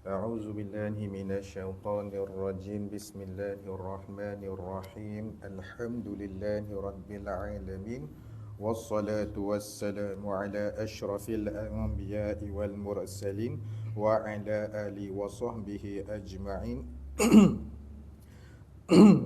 أعوذ بالله من الشيطان الرجيم بسم الله الرحمن الرحيم الحمد لله رب العالمين والصلاة والسلام على أشرف الأنبياء والمرسلين وعلى آله وصحبه أجمعين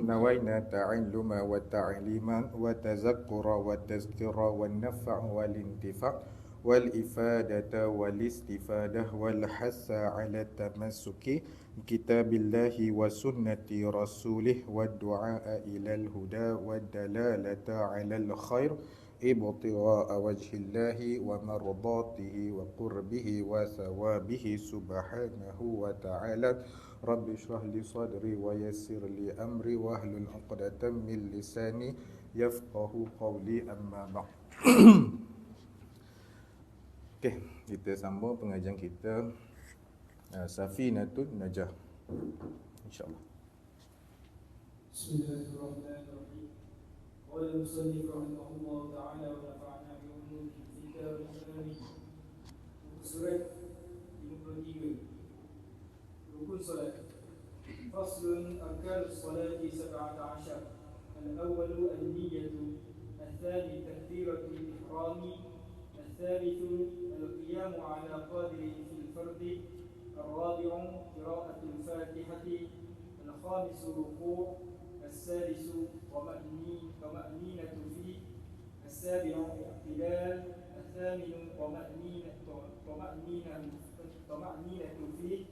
نوينا تعلم وتعليما وتذكر والتذكر والنفع والانتفاع والإفادة والاستفادة والحث على التمسك بكتاب الله وسنة رسوله والدعاء إلى الهدى والدلالة على الخير ابتغاء وجه الله ومرضاته وقربه وثوابه سبحانه وتعالى رب اشرح لي صدري ويسر لي أمري واحلل عقدة من لساني يفقه قولي أما بعد. Okey, kita sambung pengajian kita Safinatun Najah, insya-Allah. Bismillahirrahmanirrahim. Qala al-musannif rahimahullah ta'ala wa nafa'ana bi ulumuhi fi kitab al-Islami. Surat 53. Rukun salat. Faslun arkan as-salati 17. Al-awwal an-niyyatu, al-thani takbiratu al-ihrami, الثالث القيام على قدره في الفرد، الرابع قراءة الفاتحة، الخامس ركوع، السادس طمأنينة فيه، السابع اعتدال، الثامن طمأنينة فيه،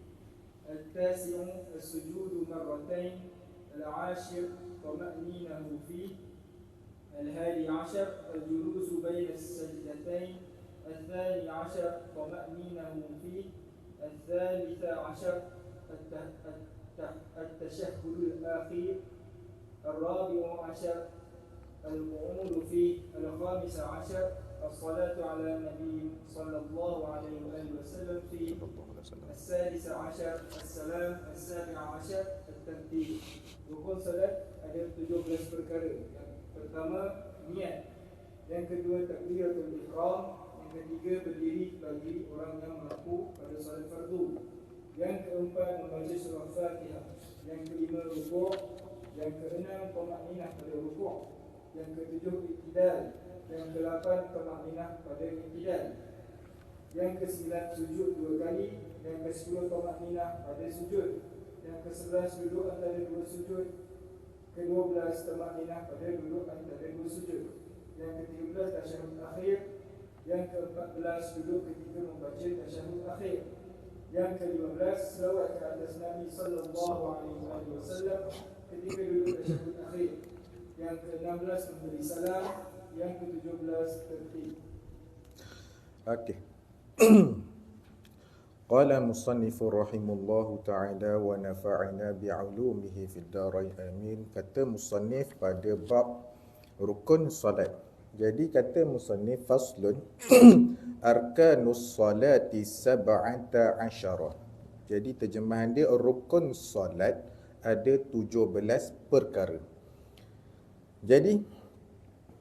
التاسع السجود مرتين، العاشر طمأنينة فيه، الهادي عشر الجلوس بين السجدتين، الثاني عشر طمأنينة فيه، الثالث عشر التشهد الأخير، الرابع عشر القعود فيه، الخامس عشر الصلاة على النبي صلى الله عليه وآله وسلم فيه، السادس عشر السلام، السابع عشر الترتيب. Rukun salat ada 17 perkara. Pertama, niat. Yang kedua, takbiratul ihram. Yang ketiga, berdiri bagi orang yang mampu pada solat fardu. Yang keempat, membaca surah Fatihah. Yang kelima, rukuk. Yang keenam, tamakninah pada rukuk. Yang ketujuh, iktidal. Yang kedelapan, tamakninah pada iktidal. Yang kesembilan, sujud 2 kali. Yang ke-10, tamakninah pada sujud. Yang ke-11, duduk antara 2 sujud. Ke-12 tamakninah pada duduk antara 2 sujud. Yang ke-13 tasyahud akhir. Yang ke-14 duduk ketika membaca tasyahud akhir. Yang ke-15 selawat ke atas Nabi sallallahu alaihi wasallam ketika duduk tasyahud akhir. Yang ke-16 memberi salam. Yang ke-17 tertib. Okey. Qala musannifu rahimullahu ta'ala wa nafa'ina bi'ulumihi fid darain amin. Kata musannif pada bab rukun salat. Jadi kata musannif faslun arkanus salati 17. Jadi terjemahan dia rukun salat ada 17 perkara. Jadi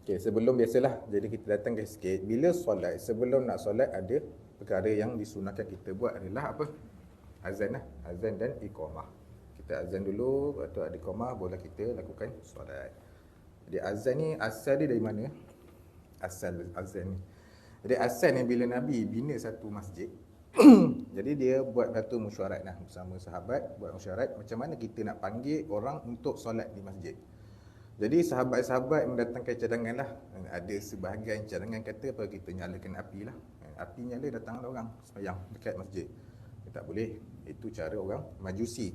sebelum biasalah, jadi kita datang ke sikit bila solat, sebelum nak solat ada perkara yang disunahkan kita buat adalah apa? Azan lah. Azan dan iqamah. Kita azan dulu, lepas tu ada iqamah, barulah kita lakukan solat. Jadi azan ni asal dia dari mana? Asal azan ni. Jadi asal ni bila Nabi bina satu masjid. Jadi dia buat satu mesyuarat lah bersama sahabat, buat mesyuarat macam mana kita nak panggil orang untuk solat di masjid. Jadi sahabat-sahabat mendatangkan cadangan lah. Ada sebahagian cadangan kata apa, kita nyalakan api lah. Api nyala, datanglah orang sembahyang dekat masjid. Tak boleh. Itu cara orang Majusi.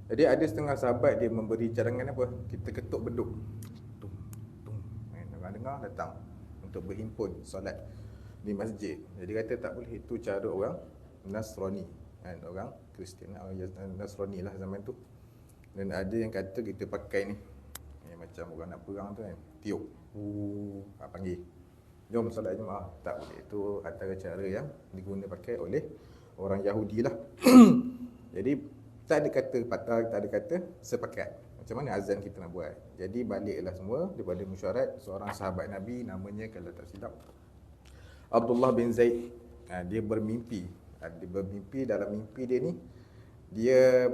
Jadi ada setengah sahabat dia memberi cadangan apa? Kita ketuk beduk. Tung, tung. Orang dengar datang untuk berhimpun solat di masjid. Jadi kata tak boleh. Itu cara orang Nasrani. Orang Kristian, Nasrani lah zaman tu. Dan ada yang kata kita pakai ni. Macam orang nak perang tu kan, tiup. Panggil. Jom solat Jumaat. Tak boleh. Itu antara cara yang diguna pakai oleh orang Yahudi lah. Jadi tak ada kata patah, tak ada kata sepakat. Macam mana azan kita nak buat? Jadi baliklah semua daripada mesyuarat. Seorang sahabat Nabi namanya kalau tak silap Abdullah bin Zaid. Dia bermimpi. Dia bermimpi, dalam mimpi dia ni dia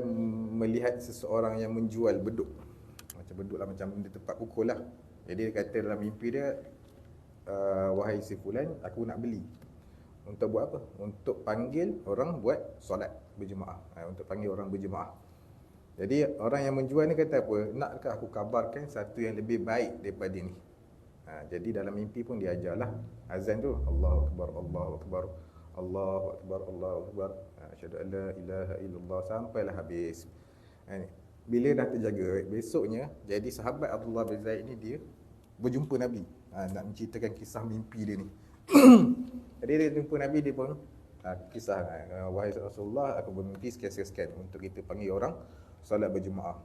melihat seseorang yang menjual beduk. Macam beduk lah, macam di tempat pukul lah. Jadi dia kata dalam mimpi dia, wahai si fulan, aku nak beli. Untuk buat apa? Untuk panggil orang buat solat berjemaah. Untuk panggil orang berjemaah. Jadi orang yang menjual ni kata apa? Nakkah aku kabarkan satu yang lebih baik daripada ni? Jadi dalam mimpi pun dia ajarlah azan tu, Allahu Akbar, Allahu Akbar, Allahu Akbar, Allahu Akbar, asyhadu an la ilaha illallah, sampailah habis. Bila dah terjaga, besoknya jadi sahabat Abdullah bin Zaid ni dia berjumpa Nabi. Nak menceritakan kisah mimpi dia ni. Jadi dia jumpa Nabi, dia pun kisah, wahai Rasulullah, aku bermimpi sekian-sekian untuk kita panggil orang solat berjemaah.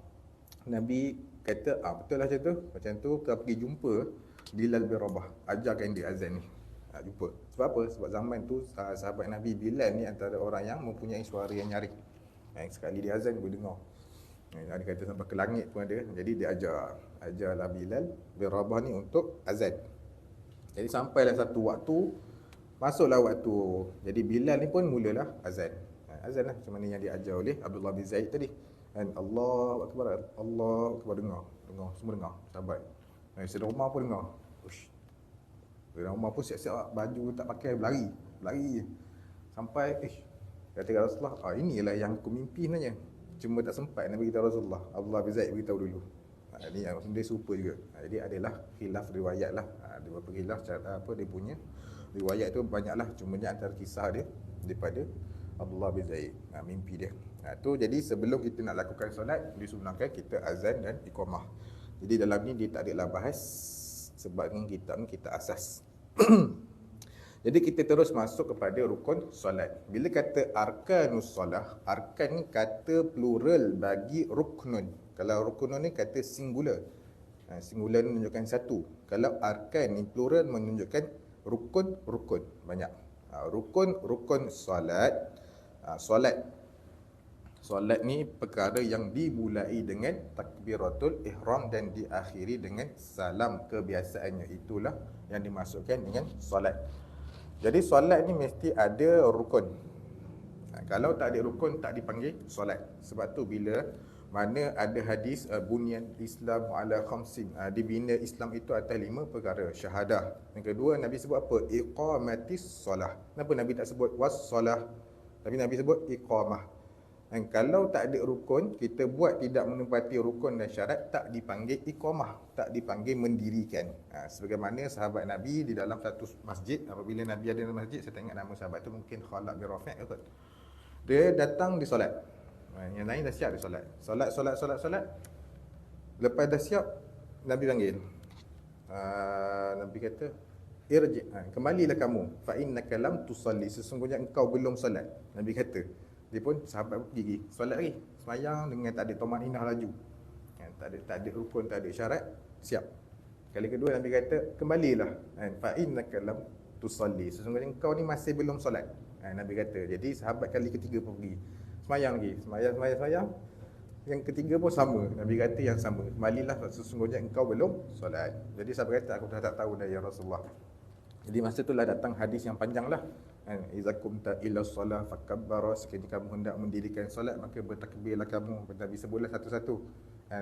Nabi kata, betul lah macam tu kita pergi jumpa Bilal bin Rabah, ajarkan dia azan ni. Jumpa. Sebab apa? Sebab zaman tu sahabat Nabi Bilal ni antara orang yang mempunyai suara yang nyaring. Sekali dia azan boleh dengar. Dia kata sampai ke langit pun ada. Jadi dia ajarlah Bilal bin Rabah ni untuk azan. Jadi sampailah satu waktu, masuklah waktu. Jadi Bilal ni pun mulalah azan. Azan lah macam mana yang diajar oleh Abdullah bin Zaid tadi. Allahu Akbar, Allahu Akbar, dengar, semua dengar, sahabat. Sayyidina Umar pun dengar. Sayyidina Umar pun siap-siap baju tak pakai, berlari je. Sampai kata Rasulullah, inilah yang aku mimpi sebenarnya. Cuma tak sempat nak beritahu Rasulullah. Abdullah bin Zaid beritahu dulu. Ni yang dia serupa juga. Jadi adalah khilaf riwayat lah. Ada beberapa khilaf cara apa dia punya riwayat tu banyaklah. Cuma ni antara kisah dia daripada Abdullah bin Zaid, mimpi dia. Tu jadi sebelum kita nak lakukan solat, disunahkan kita azan dan iqamah. Jadi dalam ni dia tak adalah bahas sebab ni kita asas. Jadi kita terus masuk kepada rukun solat. Bila kata arkanus solah, arkan ni kata plural bagi ruknun. Kalau ruknun ni kata singular. Singular ni menunjukkan satu. Kalau arkan ni plural menunjukkan rukun banyak. Rukun solat. Solat ni perkara yang dimulai dengan takbiratul ihram dan diakhiri dengan salam. Kebiasaannya itulah yang dimasukkan dengan solat. Jadi solat ni mesti ada rukun. Kalau tak ada rukun tak dipanggil solat. Sebab tu bila mana ada hadis bunyan Islam ala khamsin, dibina Islam itu atas 5 perkara. Syahadah. Yang kedua Nabi sebut apa? Iqamatis solah. Kenapa Nabi tak sebut wassolah? Tapi Nabi sebut iqamah. Dan kalau tak ada rukun, kita buat tidak menepati rukun dan syarat, tak dipanggil iqamah, tak dipanggil mendirikan. Sebagaimana sahabat Nabi di dalam satu masjid, apabila Nabi ada dalam masjid, saya tak ingat nama sahabat tu, mungkin Khalid bin Rafi' kot. Dia datang di solat. Yang lain dah siap di solat. Solat. Lepas dah siap, Nabi panggil. Nabi kata, irji', kembalilah kamu, fa innaka lam tusalli, sesungguhnya engkau belum solat. Nabi kata. Dia pun sahabat pergi solat lagi, semayang dengan tak ada tumaninah laju. Tak ada rukun, tak ada syarat, siap. Kali kedua Nabi kata, kembalilah. Fa innaka lam tusalli, sesungguhnya engkau ni masih belum solat. Nabi kata. Jadi sahabat kali ketiga pun pergi. Semayang lagi, semayang. Yang ketiga pun sama. Nabi kata yang sama. Kembalilah, sesungguhnya engkau belum solat. Jadi sahabat kata, aku dah tak tahu dah ya Rasulullah. Jadi masa itulah datang hadis yang panjang lah. Iza kumta ila solah fakabbara, sekiranya kamu hendak mendirikan solat maka bertakbirlah kamu. Nabi sebutlah satu-satu.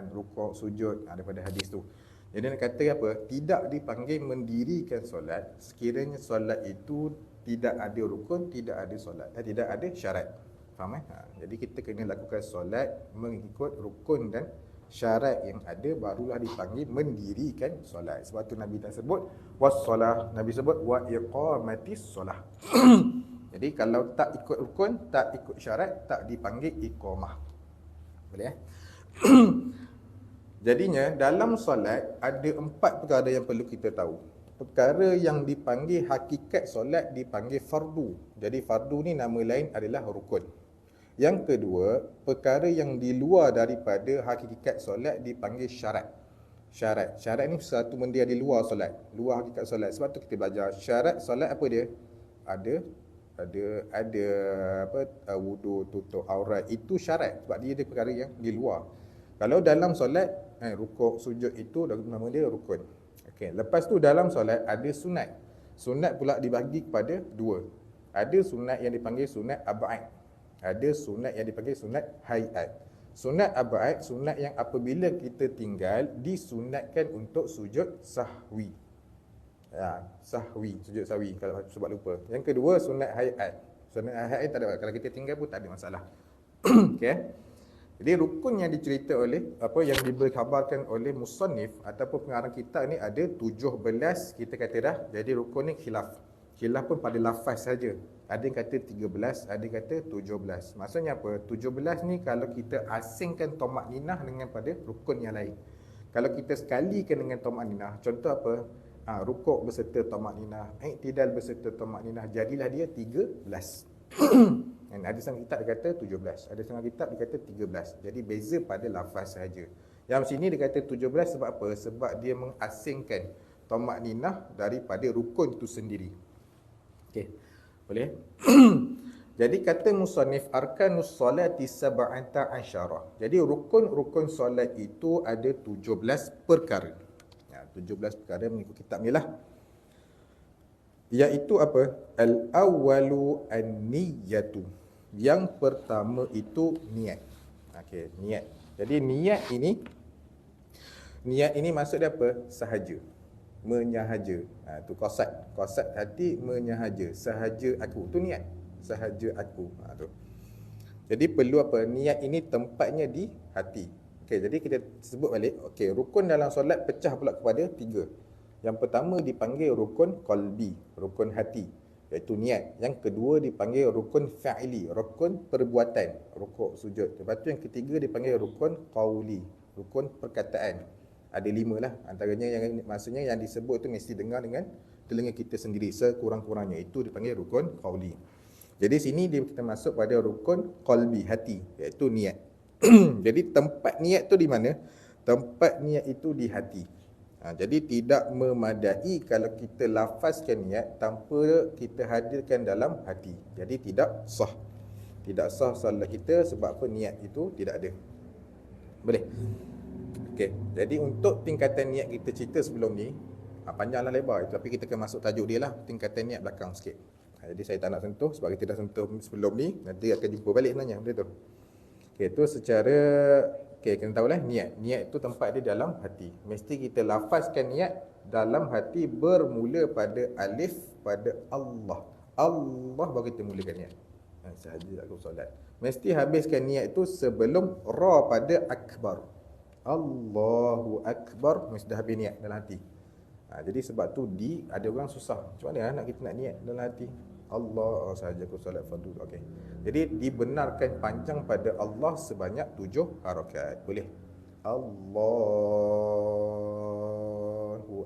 Rukuk, sujud, daripada hadis tu. Jadi nak kata apa? Tidak dipanggil mendirikan solat sekiranya solat itu tidak ada rukun, tidak ada solat, tidak ada syarat. Faham Jadi kita kena lakukan solat mengikut rukun dan syarat yang ada, barulah dipanggil mendirikan solat. Sebab tu Nabi tak sebut wassolah, Nabi sebut wa iqamatis solah. Jadi kalau tak ikut rukun, tak ikut syarat, tak dipanggil iqamah. Boleh Jadinya dalam solat ada 4 perkara yang perlu kita tahu. Perkara yang dipanggil hakikat solat dipanggil fardu. Jadi fardu ni nama lain adalah rukun. Yang kedua, perkara yang di luar daripada hakikat solat dipanggil syarat. Syarat ni satu benda yang di luar solat, luar hakikat solat. Sebab tu kita belajar syarat solat apa dia? Ada wudu, tutup aurat, itu syarat sebab dia ada perkara yang di luar. Kalau dalam solat, rukuk, sujud itu nama dia rukun. Okey, lepas tu dalam solat ada sunat. Sunat pula dibagi kepada 2. Ada sunat yang dipanggil sunat ab'ad. Ada sunat yang dipanggil sunat hayat. Sunat ab'ad, sunat yang apabila kita tinggal disunatkan untuk sujud sahwi. Ya, sahwi, sujud sahwi kalau sebab lupa. Yang kedua sunat hayat. Sunat hayat tak ada, kalau kita tinggal pun tak ada masalah. Okey. Jadi rukun yang dicerita oleh yang diberkhabarkan oleh musannif ataupun pengarang kita ni ada 17, kita kata dah. Jadi rukun ni khilaf. Khilaf pun pada lafaz saja. Ada yang kata 13, ada yang kata 17. Maksudnya apa? 17 ni kalau kita asingkan tomak ninah dengan pada rukun yang lain. Kalau kita sekalikan dengan tomak ninah, contoh apa? Rukuk berserta tomak ninah, i'tidal berserta tomak ninah, jadilah dia 13. Dan ada setengah kitab dia kata 17, ada setengah kitab dia kata 13. Jadi beza pada lafaz sahaja. Yang sini dia kata 17 sebab apa? Sebab dia mengasingkan tomak ninah daripada rukun itu sendiri. Okey. Boleh? Jadi kata musannif arkanus solati sab'ata asyara. Jadi rukun-rukun solat itu ada 17 perkara. 17 perkara mengikut kitab ni lah. Iaitu apa? Al-awwalu an-niyyatu. Yang pertama itu niat. Okey, niat. Jadi niat ini maksud dia apa? Sahaja. Menyahaja. Tu qasad hati, menyahaja. Sahaja aku. Tu niat. Sahaja aku. Tu. Jadi perlu apa? Niat ini tempatnya di hati. Okey, jadi kita sebut balik. Okey, rukun dalam solat pecah pula kepada 3. Yang pertama dipanggil rukun qalbi, rukun hati, iaitu niat. Yang kedua dipanggil rukun fa'ili, rukun perbuatan, rukuk, sujud. Lepas tu yang ketiga dipanggil rukun qauli, rukun perkataan. Ada 5 lah. Antaranya yang maksudnya yang disebut tu mesti dengar dengan telinga kita sendiri sekurang-kurangnya. Itu dipanggil rukun qauli. Jadi sini kita masuk pada rukun qalbi, hati, iaitu niat. Jadi tempat niat tu di mana? Tempat niat itu di hati. Jadi tidak memadai kalau kita lafazkan niat tanpa kita hadirkan dalam hati. Jadi tidak sah. Tidak sah solat kita sebab apa? Niat itu tidak ada. Boleh? Okey. Jadi untuk tingkatan niat kita cerita sebelum ni, panjanglah lebar, tapi kita akan masuk tajuk dia lah, tingkatan niat belakang sikit. Jadi saya tak nak sentuh sebab kita dah sentuh sebelum ni, nanti akan jumpa balik sebenarnya benda tu. Okey, tu secara kena tahulah niat. Niat itu tempat dia dalam hati. Mesti kita lafazkan niat dalam hati bermula pada alif pada Allah. Allah baru kita mulakan niat. Sahaja aku solat. Mesti habiskan niat itu sebelum ra pada akbar. Allahu akbar, mesti dah habis niat dalam hati. Jadi sebab tu ada orang susah. Macam mana nak kita nak niat dalam hati? Allah sahaja aku solat fardu. Okey. Jadi dibenarkan panjang pada Allah sebanyak 7 harakat. Boleh. Allahu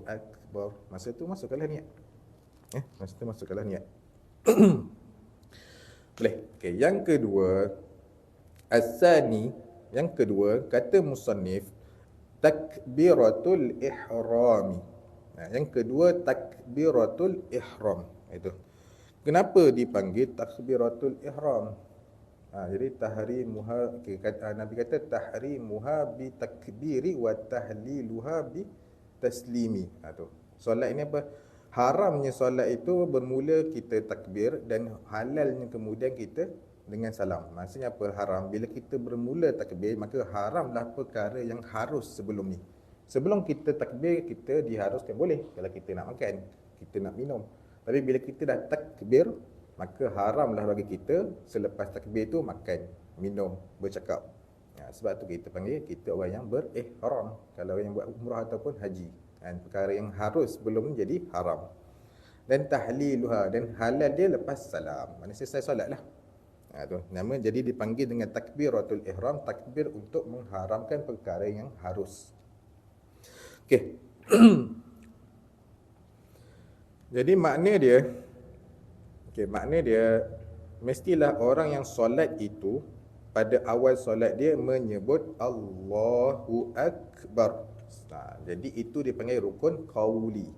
akbar. Masa tu masukkanlah niat. Masa tu masukkanlah niat. Boleh. Okey, yang kedua as-sani, yang kedua kata musannif takbiratul ihrami. Yang kedua takbiratul ihram. Itu. Kenapa dipanggil takbiratul ihram? Jadi tahrimuha, Nabi kata tahrimuha bi takbiri wa tahliluha bi taslimi. Tu. Solat ini apa? Haramnya solat itu bermula kita takbir dan halalnya kemudian kita dengan salam. Maksudnya apa haram? Bila kita bermula takbir, maka haramlah perkara yang harus sebelum ni. Sebelum kita takbir, kita diharuskan boleh kalau kita nak makan, kita nak minum. Tapi bila kita dah takbir, maka haramlah bagi kita selepas takbir tu makan, minum, bercakap. Sebab tu kita panggil kita orang yang berihram. Kalau orang yang buat umrah ataupun haji, perkara yang harus sebelum ni jadi haram. Dan tahliluha, dan halal dia lepas salam. Maksudnya selesai solat lah. Tu nama, jadi dipanggil dengan takbiratul ihram, takbir untuk mengharamkan perkara yang harus. Okey. Jadi makna dia mestilah orang yang solat itu pada awal solat dia menyebut Allahu akbar. Jadi itu dipanggil rukun qauli.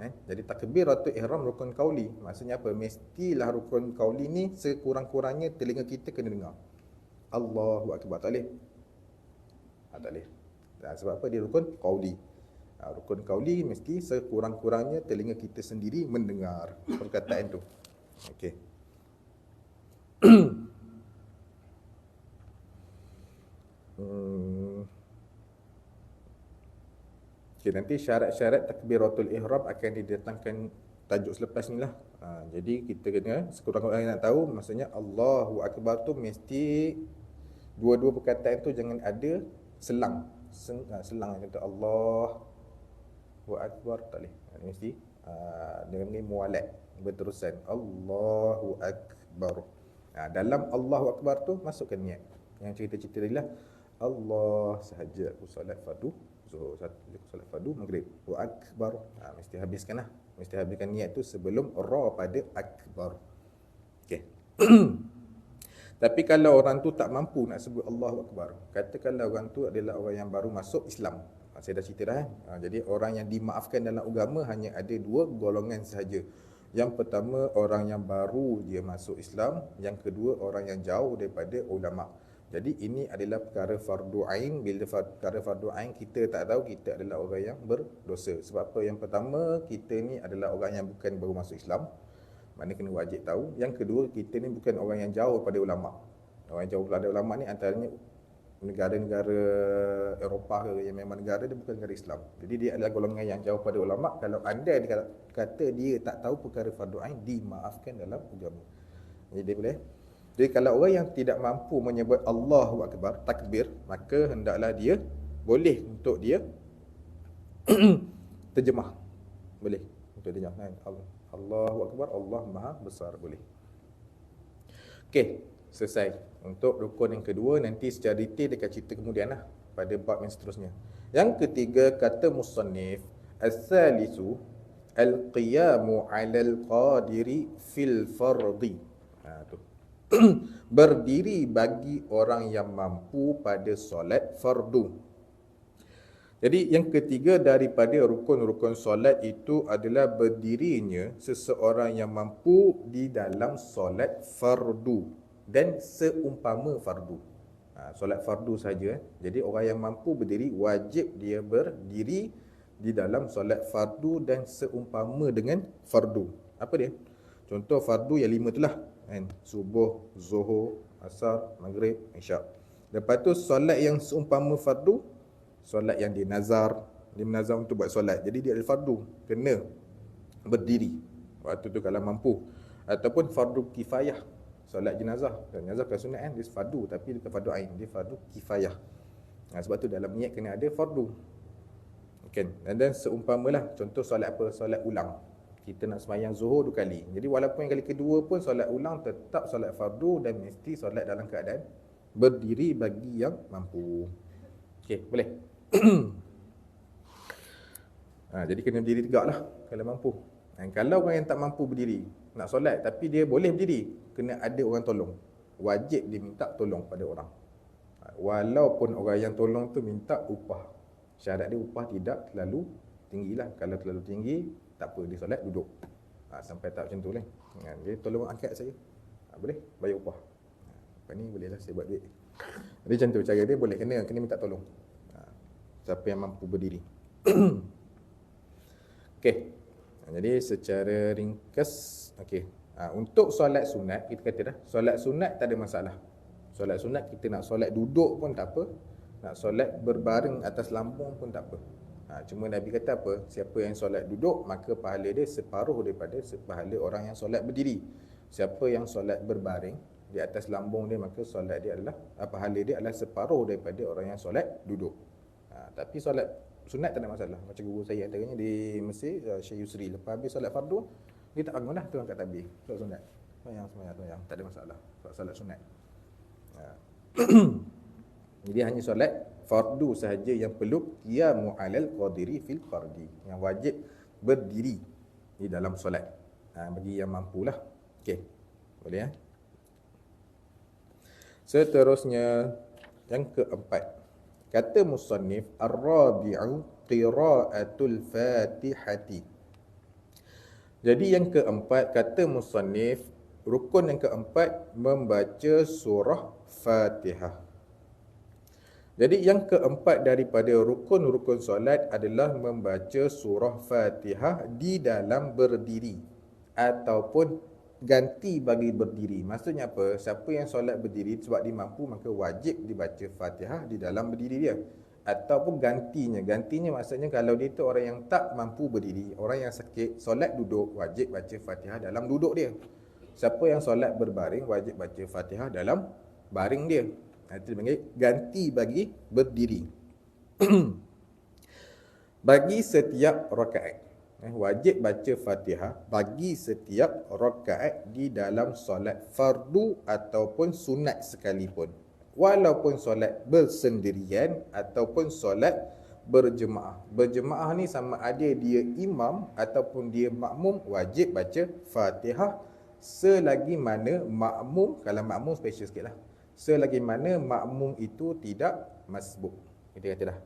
Jadi takbiratul ihram rukun qauli. Maksudnya apa? Mestilah rukun qauli ni sekurang-kurangnya telinga kita kena dengar. Allahu akbar. Tak boleh. Tak boleh. Sebab apa? Dia rukun qauli. Rukun qauli mesti sekurang-kurangnya telinga kita sendiri mendengar perkataan tu. Okey. Okay, nanti syarat-syarat takbiratul ihram akan didatangkan tajuk selepas ni lah. Jadi kita kena sekurang-kurangnya nak tahu, maksudnya Allahu Akbar tu mesti dua-dua perkataan tu jangan ada selang. Selang kata Allahu Akbar tak boleh. Mesti dengan mualat berterusan Allahu Akbar. Dalam Allahu Akbar tu masukkan niat. Yang cerita-cerita tadi lah, Allah sahaja aku solat fardu Zuhur, solat fardu Maghrib, wa akbar. Mesti habiskan lah. Mesti habiskan niat tu sebelum ra pada akbar. Okey. Tapi kalau orang tu tak mampu nak sebut Allahu Akbar, katakanlah orang tu adalah orang yang baru masuk Islam. Saya dah cerita dah. Jadi orang yang dimaafkan dalam agama hanya ada dua golongan sahaja. Yang pertama, orang yang baru dia masuk Islam. Yang kedua, orang yang jauh daripada ulama'. Jadi ini adalah perkara fardu ain. Bila perkara fardu ain, kita tak tahu kita adalah orang yang berdosa. Sebab apa? Yang pertama, kita ni adalah orang yang bukan baru masuk Islam, mana kena wajib tahu. Yang kedua, kita ni bukan orang yang jauh pada ulama'. Orang yang jauh pada ulama' ni antaranya negara-negara Eropah ke, yang memang negara dia bukan negara Islam. Jadi dia adalah golongan yang jauh pada ulama'. Kalau anda kata dia tak tahu perkara fardu ain, dimaafkan dalam agama. Jadi dia boleh. Jadi kalau orang yang tidak mampu menyebut Allahu Akbar, takbir, maka hendaklah dia boleh untuk dia terjemah. Boleh untuk terjemah. Allahu Akbar, Allah Maha Besar, boleh. Okey, selesai. Untuk rukun yang kedua, nanti secara detail dekat cerita kemudian lah, pada bab yang seterusnya. Yang ketiga, kata musannif, as-salisu al-qiyamu 'alal qadiri fil fardi. Tu. Berdiri bagi orang yang mampu pada solat fardu. Jadi yang ketiga daripada rukun-rukun solat itu adalah berdirinya seseorang yang mampu di dalam solat fardu dan seumpama fardu. Solat fardu saja. Jadi orang yang mampu berdiri, wajib dia berdiri di dalam solat fardu dan seumpama dengan fardu. Apa dia? Contoh fardu yang 5 tu lah. Subuh, Zuhur, Asar, Maghrib, Isyak. Lepas tu solat yang seumpama fardu, solat yang dia menazar untuk buat solat. Jadi dia ada fardu, kena berdiri waktu tu kalau mampu. Ataupun fardu kifayah, solat jenazah. Jenazah bukan sunat kan, dia fardu, tapi dia fardu ain, dia fardu kifayah. Sebab tu dalam niat kena ada fardu. Kan? Dan seumpamalah, contoh solat apa? Solat ulang. Kita nak sembahyang Zuhur 2 kali. Jadi walaupun yang kali kedua pun solat ulang, tetap solat fardu dan mesti solat dalam keadaan berdiri bagi yang mampu. Okey, boleh. Jadi kena berdiri tegak lah kalau mampu. Kalau orang yang tak mampu berdiri nak solat tapi dia boleh berdiri, kena ada orang tolong. Wajib dia minta tolong pada orang. Walaupun orang yang tolong tu minta upah. Syarat dia upah tidak terlalu tinggi lah. Kalau terlalu tinggi, tak apa, dia solat duduk. Sampai tak macam tu lah. Dia tolong angkat saya. Boleh, bayar upah. Lepas ni boleh lah saya buat duit. Jadi macam tu cara dia, boleh kena minta tolong. Siapa yang mampu berdiri. Okey. Jadi secara ringkas, okey. Untuk solat sunat, kita kata dah, solat sunat tak ada masalah. Solat sunat kita nak solat duduk pun tak apa. Nak solat berbaring atas lambung pun tak apa. Cuma Nabi kata apa? Siapa yang solat duduk, maka pahala dia separuh daripada pahala orang yang solat berdiri. Siapa yang solat berbaring di atas lambung dia, maka solat dia adalah, pahala dia adalah separuh daripada orang yang solat duduk. Tapi solat sunat tak ada masalah. Macam guru saya antaranya di Mesir, Syekh Yusri, lepas habis solat fardu, dia tak bangun dah, tu angkat tabir. Solat sunat. Semayang, tak ada masalah. Solat sunat. Jadi hanya solat fardu sahaja yang perlu qiyamu 'alal qadiri fil fardi, yang wajib berdiri di dalam solat. Bagi yang mampulah. Okey. Boleh ya? Seterusnya yang keempat. Kata musannif, ar-rabi'u qira'atul Fatihati. Jadi yang keempat, kata musannif, rukun yang keempat membaca surah Fatihah. Jadi yang keempat daripada rukun-rukun solat adalah membaca surah Fatihah di dalam berdiri ataupun ganti bagi berdiri. Maksudnya apa? Siapa yang solat berdiri sebab dia mampu, maka wajib dibaca Fatihah di dalam berdiri dia. Ataupun gantinya maksudnya kalau dia tu orang yang tak mampu berdiri, orang yang sakit, solat duduk, wajib baca Fatihah dalam duduk dia. Siapa yang solat berbaring, wajib baca Fatihah dalam baring dia. Itu dipanggil ganti bagi berdiri. Bagi setiap rakaat, wajib baca Fatihah bagi setiap rakaat di dalam solat fardu ataupun sunat sekalipun, walaupun solat bersendirian ataupun solat berjemaah. Berjemaah ni sama ada dia imam ataupun dia makmum, wajib baca Fatihah selagi mana makmum, kalau makmum special sikit lah, selagi mana makmum itu tidak masbuk. Kita kata dah,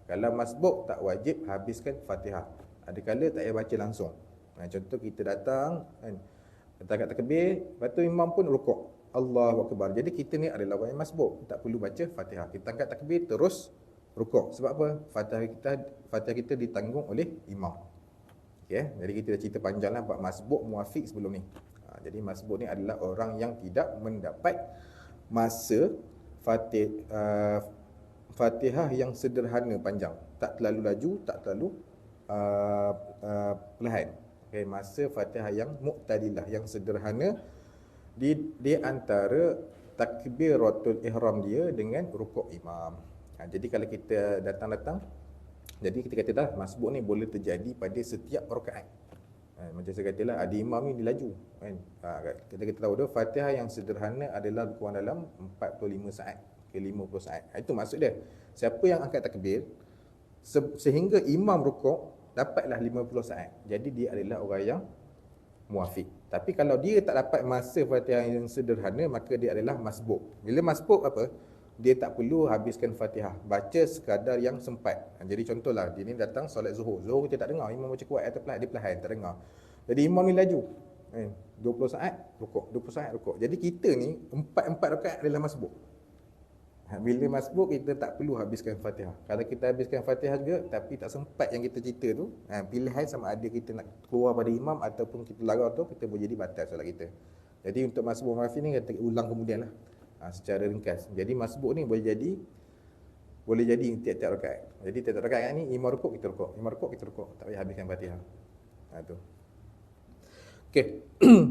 kalau masbuk tak wajib habiskan Fatihah. Ada kala tak payah baca langsung. Contoh kita datang kan, datang kat takbir, lepas tu imam pun rukuk, Allahu Akbar. Jadi kita ni adalah orang yang masbuk, tak perlu baca Fatihah. Kita angkat takbir terus rukuk. Sebab apa? Fatihah kita ditanggung oleh imam. Okay? Jadi kita dah cerita panjang lah bab masbuk muafiq sebelum ni. Jadi masbuk ni adalah orang yang tidak mendapat masa Fatihah yang sederhana panjang, tak terlalu laju, tak terlalu perlahan. Okay, masa Fatihah yang muqtadilah, yang sederhana di antara takbiratul ihram dia dengan rukuk imam. Jadi kalau kita datang-datang, jadi kita kata dah masbuk ni boleh terjadi pada setiap rakaat. Macam saya katalah, ada imam ni dia laju kan. Kita tahu dah Fatihah yang sederhana adalah kurang dalam 45 saat ke 50 saat. Itu maksud dia. Siapa yang angkat takbir sehingga imam rukuk dapatlah 50 saat. Jadi dia adalah orang yang muafiq. Tapi kalau dia tak dapat masa Fatihah yang sederhana, maka dia adalah masbuk. Bila masbuk apa? Dia tak perlu habiskan Fatihah, baca sekadar yang sempat. Jadi contohlah, dia ni datang solat Zuhur kita tak dengar imam baca kuat atau perlahan, dia perlahan, tak dengar. Jadi imam ni laju 20 saat rukuk, 20 saat rukuk. Jadi kita ni 4 rakaat adalah masbuk. Bila masbuk, kita tak perlu habiskan Fatihah. Kalau kita habiskan Fatihah juga tapi tak sempat yang kita cerita tu, pilihan sama ada kita nak keluar pada imam ataupun kita larang tu, kita boleh jadi batal solat kita. Jadi untuk masbuk mafi ni kita ulang kemudian lah, secara ringkas. Jadi masbuk ni boleh jadi tiap-tiap rakaat. Jadi tiap-tiap rakaat ni imam rukuk kita rukuk, imam rukuk kita rukuk, tak payah habiskan Fatihah. Tu. Okey.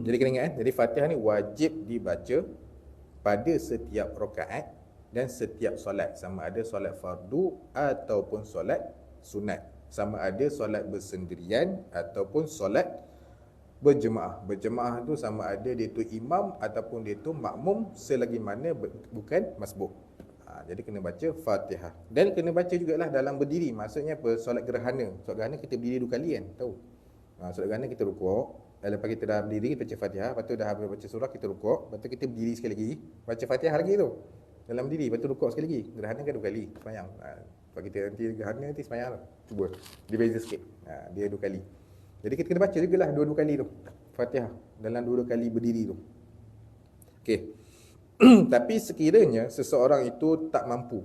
Jadi kena ingat jadi Fatihah ni wajib dibaca pada setiap rakaat dan setiap solat, sama ada solat fardu ataupun solat sunat, sama ada solat bersendirian ataupun solat berjemaah. Berjemaah tu sama ada dia tu imam ataupun dia tu makmum, selagi mana bukan masbuk. Jadi kena baca Fatihah. Dan kena baca jugalah dalam berdiri. Maksudnya apa? Solat gerhana. Solat gerhana kita berdiri 2 kali kan? Tahu? Solat gerhana kita rukuk, lepas kita dah berdiri, kita baca Fatihah, lepas tu dah habis baca surah, kita rukuk, lepas tu kita berdiri sekali lagi, baca Fatihah lagi tu dalam berdiri, lepas tu rukuk sekali lagi. Gerhana kan 2 kali semayang. Kalau kita nanti gerhana nanti semayang tu, cuba dia beza sikit, dia 2 kali. Jadi kita kena baca jugalah 2 kali tu Fatihah dalam 2 kali berdiri tu. Okey. Tapi sekiranya seseorang itu tak mampu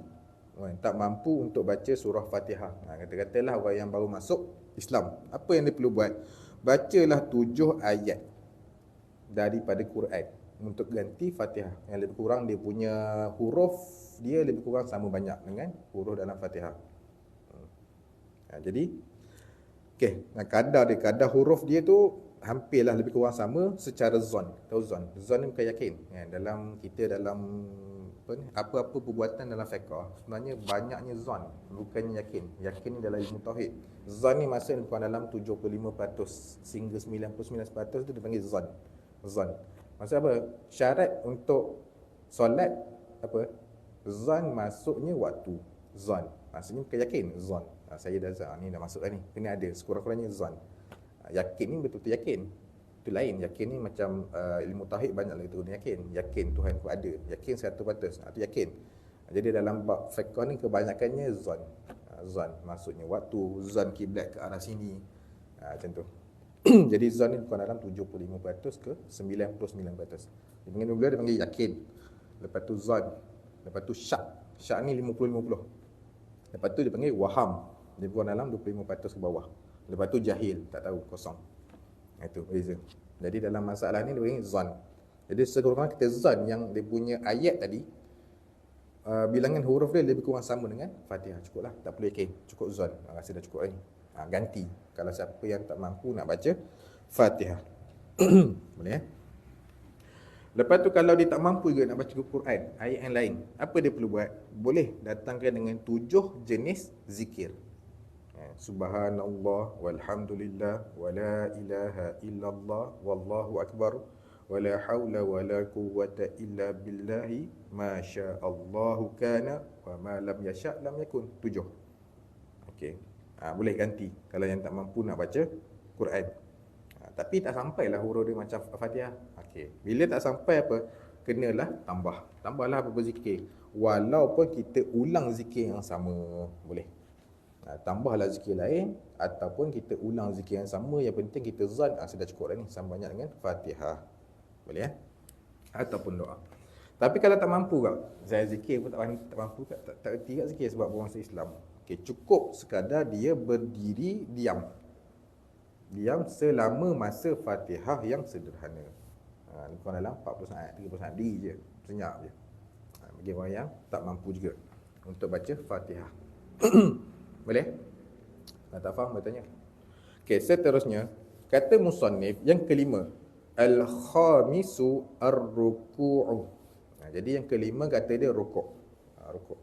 untuk baca surah Fatihah, kata-katalah orang yang baru masuk Islam, apa yang dia perlu buat? Bacalah 7 ayat daripada Quran untuk ganti Fatihah. Yang lebih kurang dia punya huruf dia lebih kurang sama banyak dengan huruf dalam Fatihah. Jadi kadar huruf dia tu hampirlah lebih kurang sama secara zon. Tahu zon? Zon ni bukan yakin. Dalam apa-apa perbuatan dalam fiqh sebenarnya banyaknya zon, bukannya yakin. Yakin ni dalam ilmu tauhid. Zon ni maksudnya bukan dalam 75% hingga 99% tu dipanggil zon. Zon. Maksud apa? Syarat untuk solat apa? Zon masuknya waktu. Zon. Maksudnya bukan yakin, zon. Saya dah ni dah masuk dah ni. Kena ada sekurang-kurangnya zon. Yakin ni betul-betul yakin. Itu lain. Yakin ni macam ilmu tauhid banyak lagi tu yakin. Yakin Tuhan tu ada. Yakin 100%. Itu yakin. Jadi dalam bab fiqh ni kebanyakannya zon. Zon maksudnya waktu, zon kiblat ke arah sini. Macam tu. Jadi zon ni bukan dalam 75% ke 99%. Dengan juga dia panggil yakin. Lepas tu zon. Lepas tu syak. Syak ni 50-50. Lepas tu dia panggil waham. Dia bukan dalam 25% ke bawah. Lepas tu jahil, tak tahu, kosong. Itu beza. Jadi dalam masalah ni dia panggil zan. Jadi sekurang-kurangnya kita zan yang dia punya ayat tadi, bilangan huruf dia lebih kurang sama dengan Fatihah. Cukup lah, tak perlu yakin, cukup zan. Rasa dah cukup ni. Ganti kalau siapa yang tak mampu nak baca Fatihah. Boleh ya? Lepas tu kalau dia tak mampu juga nak baca Quran, ayat yang lain, apa dia perlu buat? Boleh datangkan dengan 7 jenis zikir. Subhanallah walhamdulillah wala ilaha illallah wallahu akbar wala haula wala quwwata illa billahi ma sya'allahu kana wa ma lam yasha' lam yakun. 7. Okey. Boleh ganti kalau yang tak mampu nak baca Quran. Tapi tak sampailah huruf dia macam Fatihah. Okey. Bila tak sampai apa? Kenalah tambah. Tambahlah apa zikir. Walaupun kita ulang zikir yang sama, boleh. Tambahlah zikir lain ataupun kita ulang zikir yang sama, yang penting kita zan sudah cukup dah ni, sama banyak dengan Fatihah. Boleh ya? Ataupun doa. Tapi kalau tak mampu kak, saya zikir pun tak mampu kak, tak erti kak zikir sebab bangsa Islam. Okey, cukup sekadar dia berdiri diam. Diam selama masa Fatihah yang sederhana. Kurang dalam 40 saat, 30 saat diri je, senyap je. Bagi orang yang tak mampu juga untuk baca Fatihah. Boleh? Tak faham bertanya. Okey, seterusnya kata musannif yang kelima, al-khamisu ar-ruku'u. Jadi yang kelima kata dia rukuk. Rukuk.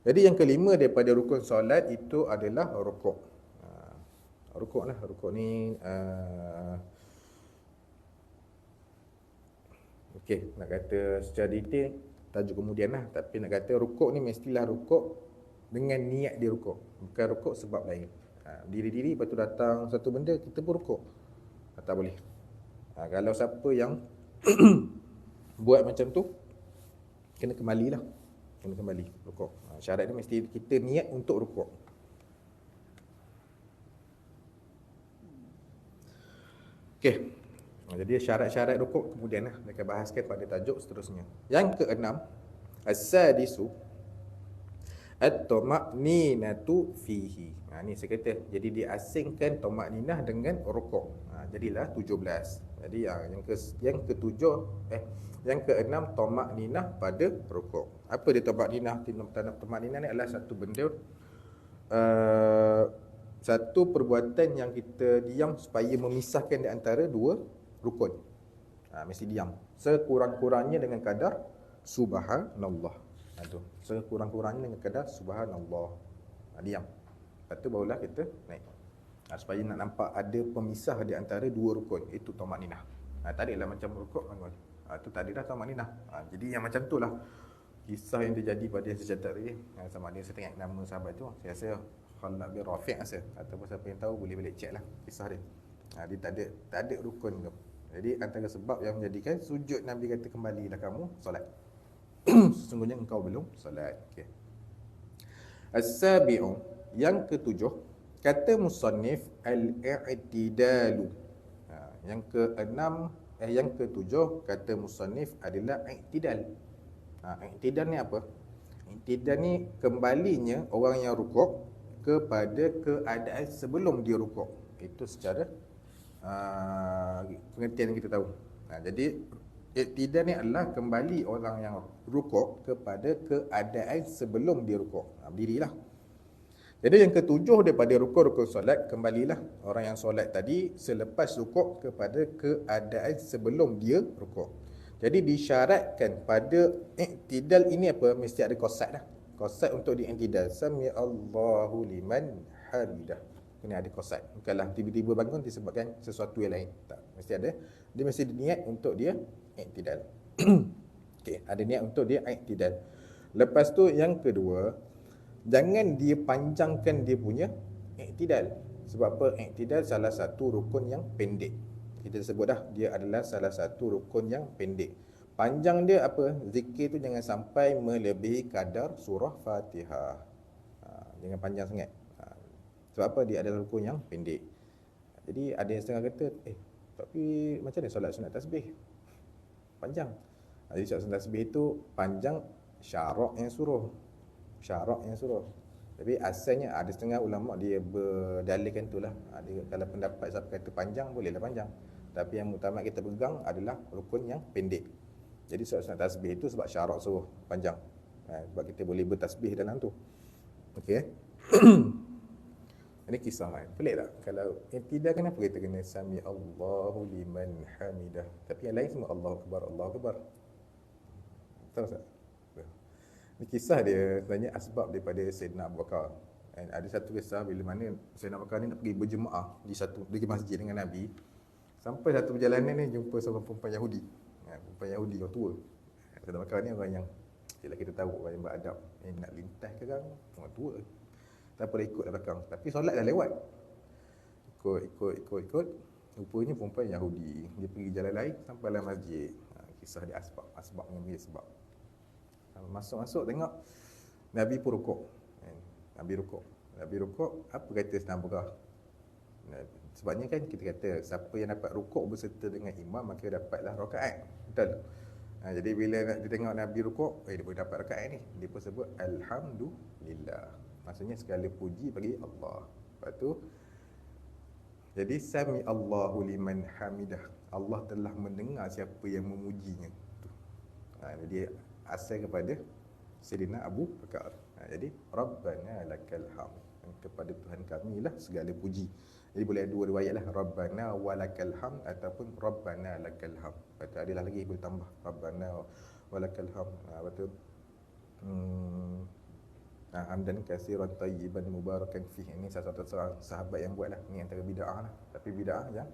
Jadi yang kelima daripada rukun solat itu adalah rukuk. Rukuk lah, rukuk ni okey, nak kata secara detail tajuk kemudian lah, tapi nak kata rukuk ni mestilah rukuk dengan niat dia rukuk, bukan rukuk sebab lain. Diri-diri lepas tu datang satu benda kita pun rukuk, tak boleh. Kalau siapa yang buat macam tu kena kembali lah, kena kembali rukuk. Syarat dia mesti kita niat untuk rukuk. Okey. Jadi syarat-syarat rukuk kemudian lah mereka bahaskan pada tajuk seterusnya. Yang keenam, as-sadisu at-tama'ninatu fihi. Ni saya kata, jadi diasingkan tama'ninah dengan rukuk. Jadilah 17. Jadi yang ketujuh yang keenam tama'ninah pada rukuk. Apa dia tama'ninah? Tama'ninah ni adalah satu benda, satu perbuatan yang kita diam supaya memisahkan di antara dua rukun. Mesti diam sekurang-kurangnya dengan kadar subhanallah. Tu sekurang-kurangnya dengan kadar subhanallah. Diam. Lepas tu barulah kita naik. Supaya nak nampak ada pemisah di antara dua rukun. Itu tama'ninah. Tak adalah macam rukuk bangun. Tu tak adalah tama'ninah. Jadi yang macam tu lah kisah yang terjadi pada yang saya catat tadi. Sama ada saya tengok nama sahabat tu, saya rasa Khalid bin Rafi' rasa, ataupun siapa yang tahu boleh balik check lah kisah dia. Dia tak ada rukun tu. Jadi antara sebab yang menjadikan sujud Nabi kata kembalilah kamu solat. Sesungguhnya engkau belum solat. Okey. As-sabi'u, yang ketujuh, kata musannif al-i'tidalu. Yang keenam yang ketujuh kata musannif adalah i'tidal. I'tidal ni apa? I'tidal ni kembalinya orang yang rukuk kepada keadaan sebelum dia rukuk. Itu secara pengertian yang kita tahu. Jadi i'tidal ni adalah kembali orang yang rukuk kepada keadaan sebelum dia rukuk. Berdirilah. Jadi yang ketujuh daripada rukun-rukun solat, kembalilah orang yang solat tadi selepas rukuk kepada keadaan sebelum dia rukuk. Jadi disyaratkan pada i'tidal ini apa? Mesti ada qasad dah. Qasad untuk di-i'tidal. Sami Allahu liman hamidah. Kena ada qasad. Bukanlah tiba-tiba bangun disebabkan sesuatu yang lain. Tak, mesti ada. Dia mesti niat untuk dia i'tidal. Okey, ada niat untuk dia i'tidal. Lepas tu yang kedua, jangan dia panjangkan dia punya i'tidal. Sebab apa? I'tidal salah satu rukun yang pendek. Kita sebut dah, dia adalah salah satu rukun yang pendek. Panjang dia apa? Zikir tu jangan sampai melebihi kadar surah Fatihah. Jangan panjang sangat. Sebab apa? Dia adalah rukun yang pendek. Jadi ada yang setengah kata, tapi macam mana solat sunat tasbih? Panjang. Jadi solat sunat tasbih itu panjang syarak yang suruh. Syarak yang suruh. Tapi asalnya ada setengah ulama dia berdalilkan itulah. Kalau pendapat siapa kata panjang, bolehlah panjang. Tapi yang muktamad kita pegang adalah rukun yang pendek. Jadi sunat tasbih itu sebab syarak suruh panjang. Sebab kita boleh bertasbih dalam tu. Okey. Ini kisah kan. Pelik tak? Kalau yang tidak, kenapa kita kena sami Allahu liman hamidah? Tapi yang lain semua Allahu akbar, Allahu akbar. Tahu tak? Ini kisah dia sebenarnya asbab daripada Sayyidina Abu Bakar. Dan ada satu kisah bila mana Sayyidina Abu Bakar ni nak pergi berjemaah di masjid dengan Nabi. Sampai satu perjalanan ni jumpa seorang perempuan Yahudi. Perempuan Yahudi orang tua. Sayyidina Abu Bakar ni orang yang kita tahu orang yang beradab. Nak lintas ke kan orang tua. Tak boleh ikut belakang. Tapi solat dah lewat. Ikut. Rupanya perempuan Yahudi. Dia pergi jalan lain sampai dalam masjid. Kisah dia asbab yang dia sebab. Masuk tengok Nabi pun rukuk. Nabi rukuk. Apa kata Sayyidina Abu Bakar? Sebabnya kan kita kata siapa yang dapat rukuk berserta dengan imam maka dapatlah rakaat. Betul? Jadi bila dia tengok Nabi rukuk, dia boleh dapat rakaat ni. Dia pun sebut Alhamdulillah. Maksudnya segala puji bagi Allah. Lepas tu, jadi sami Allahu liman hamidah. Allah telah mendengar siapa yang memujinya. Jadi asal kepada Sayyidina Abu Bakar. Jadi Rabbana lakal hamd. Kepada Tuhan kami lah segala puji. Jadi boleh ada dua riwayat lah, Rabbana walakal hamd ataupun Rabbana lakal hamd. Lepas tu adalah lagi boleh tambah Rabbana walakal hamd. Lepas tu hamdan katsiran tayyiban mubarakan fih. Ini salah satu sahabat yang buat lah. Ini antara bid'ah lah. Tapi bid'ah yang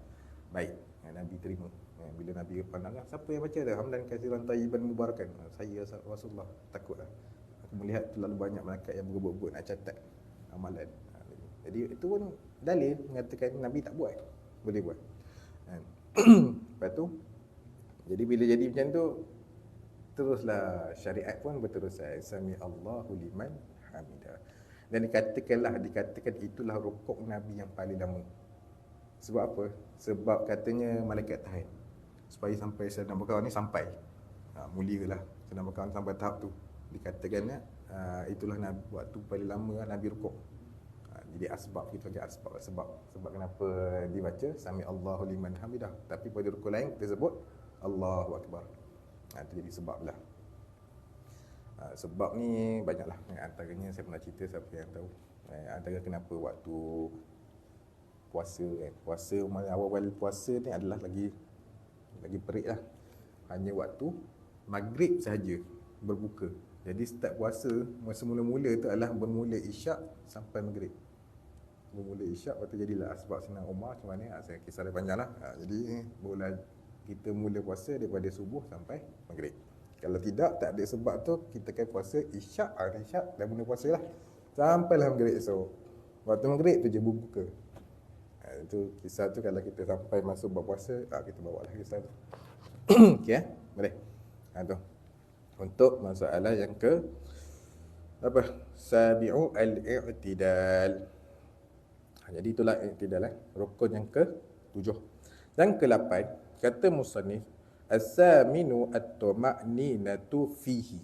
baik, yang Nabi terima. Bila Nabi pandang, siapa yang baca dah hamdan katsiran tayyiban mubarakan? Saya Rasulullah, takutlah. Aku melihat terlalu banyak malaikat yang berebut-rebut nak catat amalan. Jadi itu pun dalil mengatakan Nabi tak buat, boleh buat. Lepas tu, jadi bila jadi macam tu, teruslah syariat pun berterusan. Sami Allahu liman hamidah. Dan dikatakan itulah rukuk Nabi yang paling lama. Sebab apa? Sebab katanya malaikat tahan supaya sampai Sayyidina Abu Bakar ni sampai. Mulialah Sayyidina Abu Bakar sampai tahap tu. Dikatakan itulah waktu paling lama Nabi rukuk. Jadi asbab, kita panggil sebab kenapa dibaca sami Allahu liman hamidah. Tapi pada rukun lain kita sebut Allahu akbar. Itu jadi sebab lah. Sebab ni banyaklah. Antaranya saya pernah cerita, siapa yang tahu. Antara kenapa waktu puasa kan. Puasa awal-awal puasa ni adalah lagi perik lah. Hanya waktu maghrib sahaja berbuka. Jadi start puasa masa mula-mula tu adalah bermula isyak sampai maghrib. Bermula isyak, lepas tu jadilah asbab Sayyidina Umar macam mana, saya kisah dia panjang lah. Jadi boleh kita mula puasa daripada subuh sampai maghrib. Kalau tidak, tak ada sebab tu, kita akan puasa isyak dah mula puasa lah sampailah maghrib esok. Waktu maghrib tu je berbuka. Itu kisah tu kalau kita sampai masuk bab puasa, kita bawa lah kisah tu. Okey, boleh. Tu untuk masalah yang ke apa? Sabi'u al-i'tidal. Jadi itulah i'tidal, rukun yang ke-7. Yang ke-8, kata musannif, as-saminu at-tuma'ninatu fihi.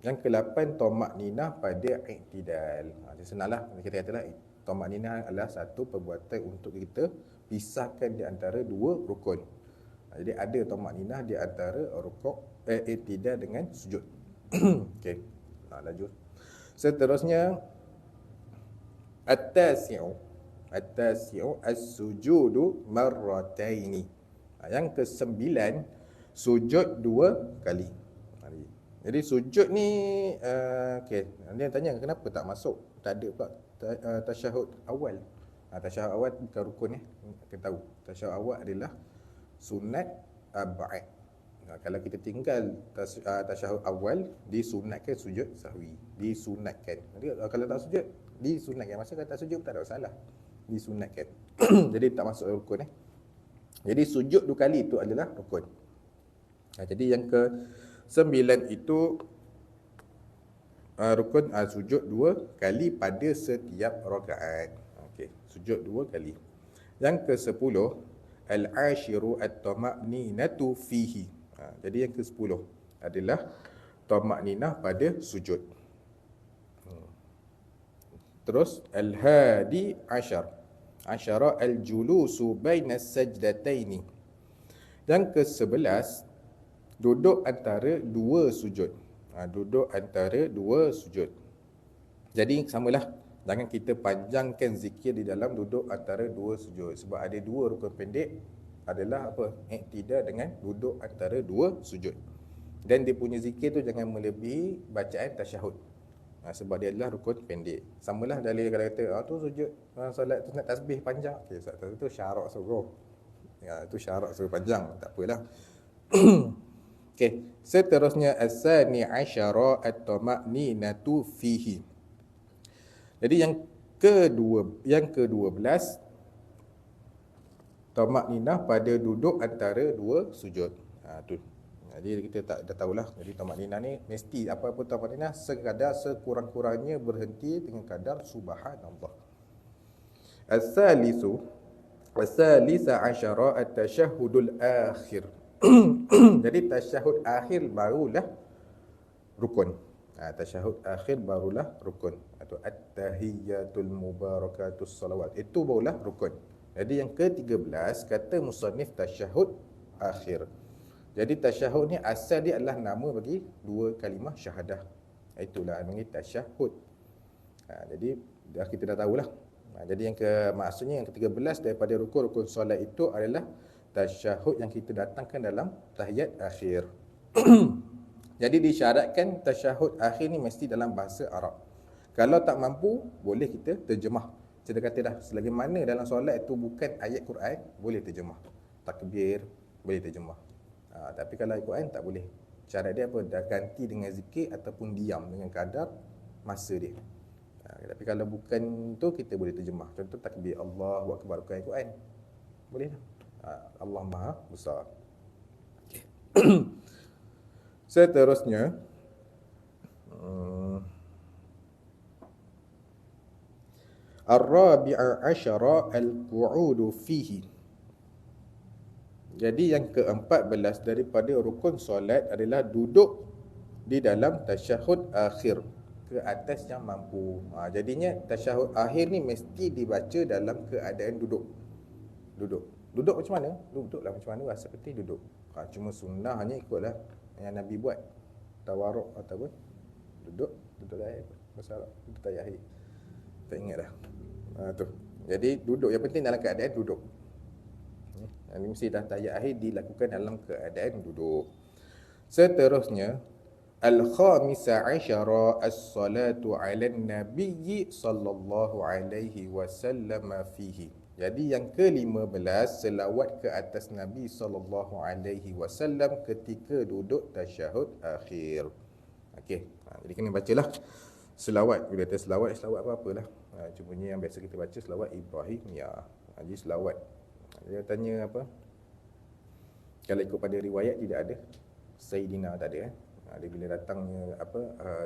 Yang ke-8, tuma'ninah pada i'tidal. Jadi senanglah kita katalah tuma'ninah adalah satu perbuatan untuk kita pisahkan di antara dua rukun. Jadi ada tuma'ninah di antara rukuk i'tidal dengan sujud. Okey. Lanjut. Seterusnya at-tasi'u as-sujudu marrataini. Yang ke-9, sujud 2 kali. Jadi sujud ni okey, dia tanya kenapa tak masuk? Tak ada pula tasyahud awal. Tasyahud awal bukan rukun kita tahu. Tasyahud awal adalah sunat ba'd. Kalau kita tinggal tasyahud awal, disunatkan sujud sahwi. Disunatkan. Jadi kalau tak sujud, disunatkan. Masa kalau tak sujud tak ada masalah. Disunatkan. Jadi tak masuk rukun. Jadi sujud 2 kali itu adalah rukun. Jadi yang ke-9 itu rukun sujud 2 kali pada setiap rakaat. Okey, sujud 2 kali. Yang ke-10, al-ashiru at-tama'ninatu fihi. Jadi yang ke-10 adalah tama'ninah pada sujud. Terus al-hadi asyara al-julusu baina sajdataini. Yang ke-11, duduk antara dua sujud. Duduk antara dua sujud. Jadi samalah, jangan kita panjangkan zikir di dalam duduk antara dua sujud. Sebab ada dua rukun pendek adalah apa? Iktidal dengan duduk antara dua sujud. Dan dia punya zikir tu jangan melebihi bacaan tasyahud. Sebab dia adalah rukun pendek. Samalah dalil kalau kata, tu sujud solat tu nak tasbih panjang. Okay, tu syarak suruh. Itu syarak suruh panjang, tak apalah. Okay. Seterusnya as-sani asyara at-tama'ninatu fihi. Jadi yang ke-12 tama'ninah pada duduk antara dua sujud. Tu. Jadi kita dah tahulah. Jadi tama'ninah ni mesti apa-apa tama'ninah sekadar sekurang-kurangnya berhenti dengan kadar subhanallah. As-salisa asyara at-tasyahhudul akhir. Jadi tasyahud akhir barulah rukun. Tasyahud akhir barulah rukun. Atau at-tahiyyatul mubarakatus salawat. Itu barulah rukun. Jadi yang ke-13 kata musannif tasyahud akhir. Jadi tasyahud ni asal dia adalah nama bagi dua kalimah syahadah. Itulah namanya tasyahud. Jadi dah kita dah tahulah. Jadi maksudnya yang ke-13 daripada rukun-rukun solat itu adalah tasyahud yang kita datangkan dalam tahiyat akhir. Jadi disyaratkan tasyahud akhir ni mesti dalam bahasa Arab. Kalau tak mampu, boleh kita terjemah. Kita kata dah, selagi mana dalam solat itu bukan ayat Quran, boleh terjemah. Takbir, boleh terjemah. Tapi kalau ayat Quran tak boleh. Syarat dia apa? Dah ganti dengan zikir ataupun diam dengan kadar masa dia. Tapi kalau bukan tu, kita boleh terjemah. Contoh takbir Allahu Akbar ayat Quran. Boleh tak? Allah Maha Besar. Okay. Seterusnya Ar-rabi'a asyara al-qu'udu fihi. Jadi yang ke-14 daripada rukun solat adalah duduk di dalam tasyahud akhir ke atas yang mampu. Jadinya tasyahud akhir ni mesti dibaca dalam keadaan duduk. Duduk macam mana? Duduklah macam mana rasa penting duduk. Cuma sunnah hanya ikutlah yang Nabi buat. Tawaruk ataupun duduk ayat bahasa Arab. Duduk ayat akhir. Tak ingat dah. Tu. Jadi duduk yang penting dalam keadaan duduk. Ini mesti dah ayat akhir dilakukan dalam keadaan duduk. Seterusnya al-khamisa asyara as-salatu 'alan nabiyyi sallallahu alaihi wasallam fihi. Jadi yang ke-15 selawat ke atas Nabi sallallahu alaihi wasallam ketika duduk tasyahud akhir. Okey. Jadi kena bacalah selawat. Bila kata selawat apa-apalah. Cuma ni yang biasa kita baca selawat Ibrahimiyah. Jadi selawat. Dia tanya apa? Kalau ikut pada riwayat tidak ada. Sayyidina tak ada. Dia bila datangnya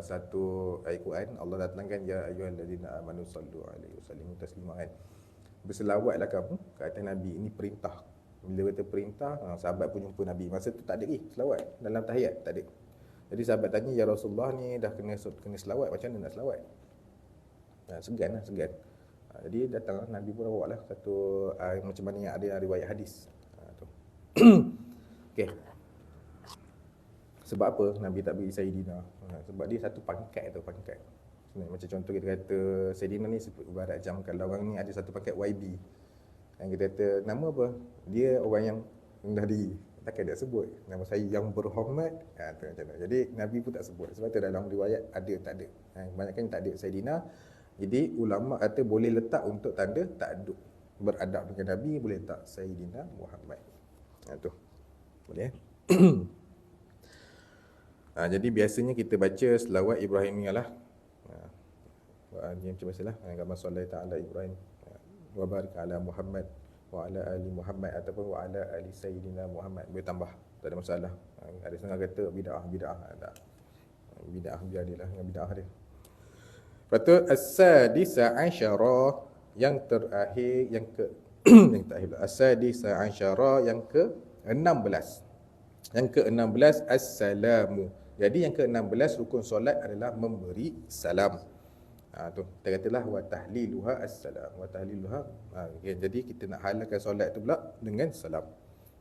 satu ayat Quran, Allah datangkan ya ayyuhallazina amanu sallu alaihi wasallimu taslima kan. Berselawatlah kamu ke atas Nabi. Ini perintah. Bila kata perintah, sahabat pun jumpa Nabi. Masa tu tak ada selawat dalam tahiyat, tak ada. Jadi sahabat tanya, ya Rasulullah ni dah kena selawat, macam mana nak selawat? Segan. Jadi datang Nabi pun bawa lah satu macam mana yang ada riwayat hadis. Okey. Sebab apa Nabi tak beri Sayyidina? Sebab dia satu pangkat. Macam contoh kita kata Sayyidina ni ibarat macam kalau orang ni ada satu pangkat YB. Yang kita kata nama apa? Dia orang yang rendah diri. Takkan dia sebut nama saya yang berhormat. Tu macam tu. Jadi Nabi pun tak sebut. Sebab tu dalam riwayat ada tak ada. Kebanyakan tak ada Sayyidina. Jadi ulama kata boleh letak untuk tanda ta'addub. Beradab dengan Nabi boleh letak Sayyidina Muhammad. Tu. Boleh jadi biasanya kita baca selawat Ibrahimiyah lah. Dia macam biasalah. Gambar sallallahu ta'ala Ibrahim. Wa barik ala Muhammad wa ala ali Muhammad ataupun wa ala ali Sayyidina Muhammad. Boleh tambah. Tak ada masalah. Ada setengah kata bid'ah. Tak. Bid'ah jadilah dengan bid'ah dia. Lepas tu as-sadisa asyara yang terakhir yang terakhir. As-sadisa asyara yang ke-16. Yang ke-16 as-salamu. Jadi yang ke-16 rukun solat adalah memberi salam. Tu kita katalah wa tahliluha as-salam. Wa tahliluha. Okay, jadi kita nak halalkan solat tu pula dengan salam.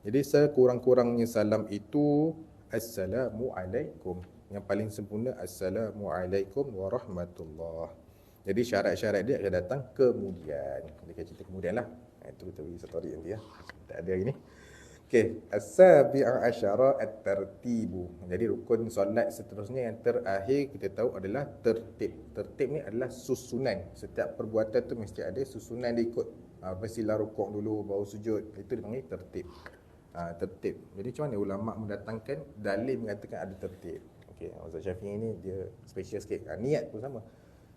Jadi sekurang-kurangnya salam itu Assalamualaikum. Yang paling sempurna Assalamualaikum warahmatullah. Jadi syarat-syarat dia akan datang kemudian. Dia akan cerita kemudian lah. Itu kita bagi satu hari nanti ya. Tak ada hari ni. Okey, as-sabi'a asyara at-tartibu. Jadi rukun solat seterusnya yang terakhir kita tahu adalah tertib. Tertib ni adalah susunan. Setiap perbuatan tu mesti ada susunan dia ikut. Mestilah rukuk dulu baru sujud. Itu dipanggil tertib. Tertib. Jadi macam mana ulama mendatangkan dalil mengatakan ada tertib. Okey, mazhab Syafi'i ni dia special sikit. Niat pun sama.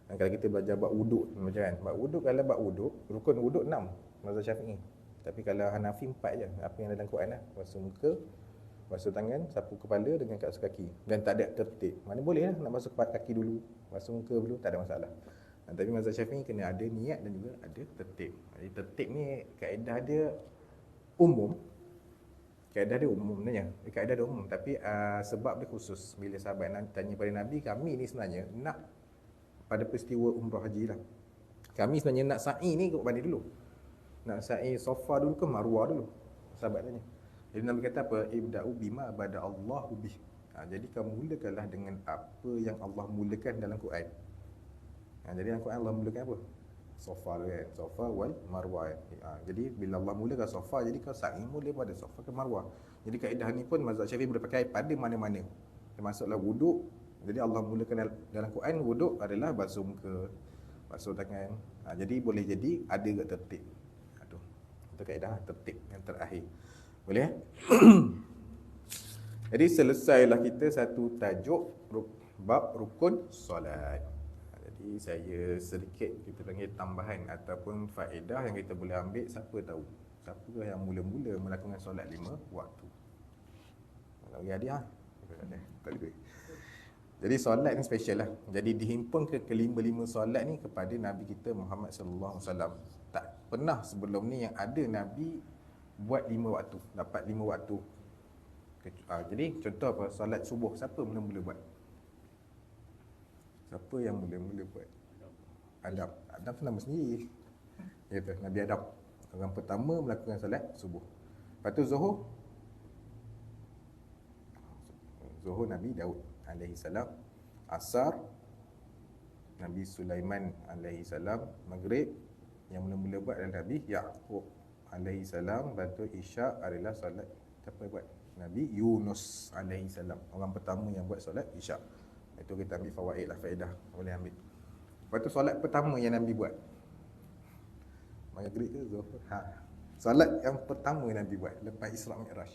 Kalau kita belajar bab wuduk macam kan. Bab wuduk, kalau bab wuduk, rukun wuduk 6 mazhab Syafi'i. Tapi kalau Hanafi 4 je. Apa yang dalam Quran lah. Basuh muka, basuh tangan, sapu kepala dengan basuh kaki. Dan tak ada tertib. Mana boleh lah nak basuh kaki dulu, basuh muka dulu, tak ada masalah. Tapi mazhab Syafi'i kena ada niat dan juga ada tertib. Jadi tertib ni kaedah dia umum. Kaedah dia umum sebenarnya. Kaedah dia umum. Tapi sebab dia khusus. Bila sahabat tanya pada Nabi, kami ni sebenarnya nak pada peristiwa umrah haji lah. Kami sebenarnya nak sa'i ni ke mana dulu? Nak sa'i Safa dulu ke Marwah dulu? Sahabat tanya. Jadi Nabi kata apa? Ibda'u bima bada Allahu bih. Jadi kamu mulakanlah dengan apa yang Allah mulakan dalam Quran. Jadi dalam Quran Allah mulakan apa? Safa kan? Safa wal Marwah kan? Jadi bila Allah mulakan Safa, jadi kau sa'i mula pada Safa ke Marwah. Jadi kaedah ni pun mazhab Syafi'i boleh pakai pada mana-mana. Termasuklah wuduk. Jadi Allah mulakan dalam Quran wuduk adalah basuh muka, basuh tangan. Jadi boleh jadi ada ke tertib. Itu kaedah tertib yang terakhir. Boleh? Jadi selesailah kita satu tajuk bab rukun solat. Jadi saya sedikit kita panggil tambahan ataupun faedah yang kita boleh ambil. Siapa tahu siapa yang mula-mula melakukan solat 5 waktu. Kalau bagi hadiah tak boleh. Jadi solat ni special lah. Jadi dihimpun ke kelima-lima solat ni kepada Nabi kita Muhammad sallallahu alaihi wasallam. Tak pernah sebelum ni yang ada Nabi buat 5 waktu, dapat 5 waktu. Jadi contoh apa? Solat subuh, siapa mula-mula buat? Siapa yang mula-mula buat? Adam. Adam tu nama sendiri. Ya tu, Nabi Adam. Orang pertama melakukan solat subuh. Lepas tu Zuhur. Zuhur Nabi Daud alaihi salam. Asar Nabi Sulaiman alaihi salam. Maghrib yang mula-mula buat adalah Nabi Yaqub alaihi salam. Lepas tu Isyak adalah solat siapa buat? Nabi Yunus alaihi salam. Orang pertama yang buat solat Isyak. Itu kita ambil fawaid lah, faedah boleh ambil. Lepas tu solat pertama yang Nabi buat Maghrib ke Zuhur? Solat yang pertama yang Nabi buat lepas Isra Mi'raj.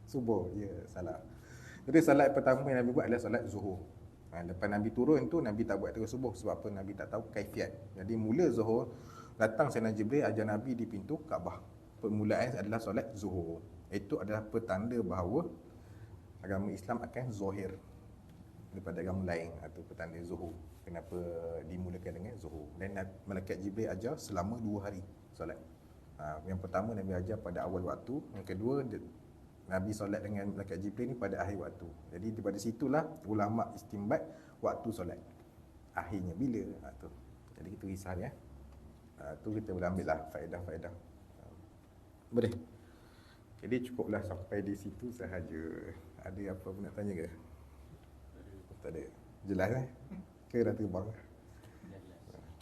Subuh, ya salah. Jadi solat pertama yang Nabi buat adalah solat Zuhur. Lepas Nabi turun tu Nabi tak buat terus subuh. Sebab apa? Nabi tak tahu kaifiat. Jadi mula Zuhur, datang Sayyidina Jibril ajar Nabi di pintu Kaabah. Permulaan adalah solat Zuhur. Itu adalah petanda bahawa agama Islam akan zahir daripada agama lain, atau petanda Zuhur. Kenapa dimulakan dengan Zuhur. Dan Malaikat Jibril ajar selama 2 hari solat. Yang pertama Nabi ajar pada awal waktu. Yang kedua Nabi solat dengan Malaikat Jibril ni pada akhir waktu. Jadi daripada situlah ulama istimbat waktu solat. Akhirnya bila? Tu. Jadi kita risau ya. Tu kita boleh ambil lah faedah-faedah. Boleh? Jadi cukuplah sampai di situ sahaja. Ada apa pun nak tanya ke? Tak ada. Jelas ke dah terbang?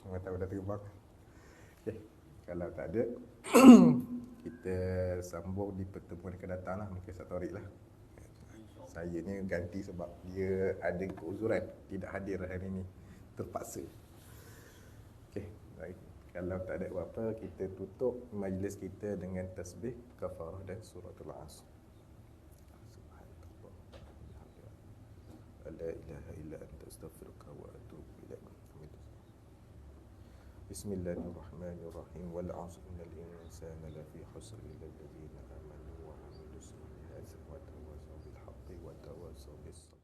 Orang tahu dah terbang. Okay. Kalau tak ada kita sambung di pertemuan akan datang lah. Mungkin satu hari lah. Saya ni ganti sebab dia ada keuzuran, tidak hadir hari ni, terpaksa. Okay, baik. Kalau tak ada apa-apa, kita tutup majlis kita dengan tasbih, kafarah dan suratul Asr. Subhanallah. La ilaha illa anta astaghfiruka wa atubu ilaik. Bismillahirrahmanirrahim. Wal 'asr innal insana lafi khusr illa alladhina amanu wa 'amilus solihati wa tawassaw bil haqqi wa tawassaw bis sabr.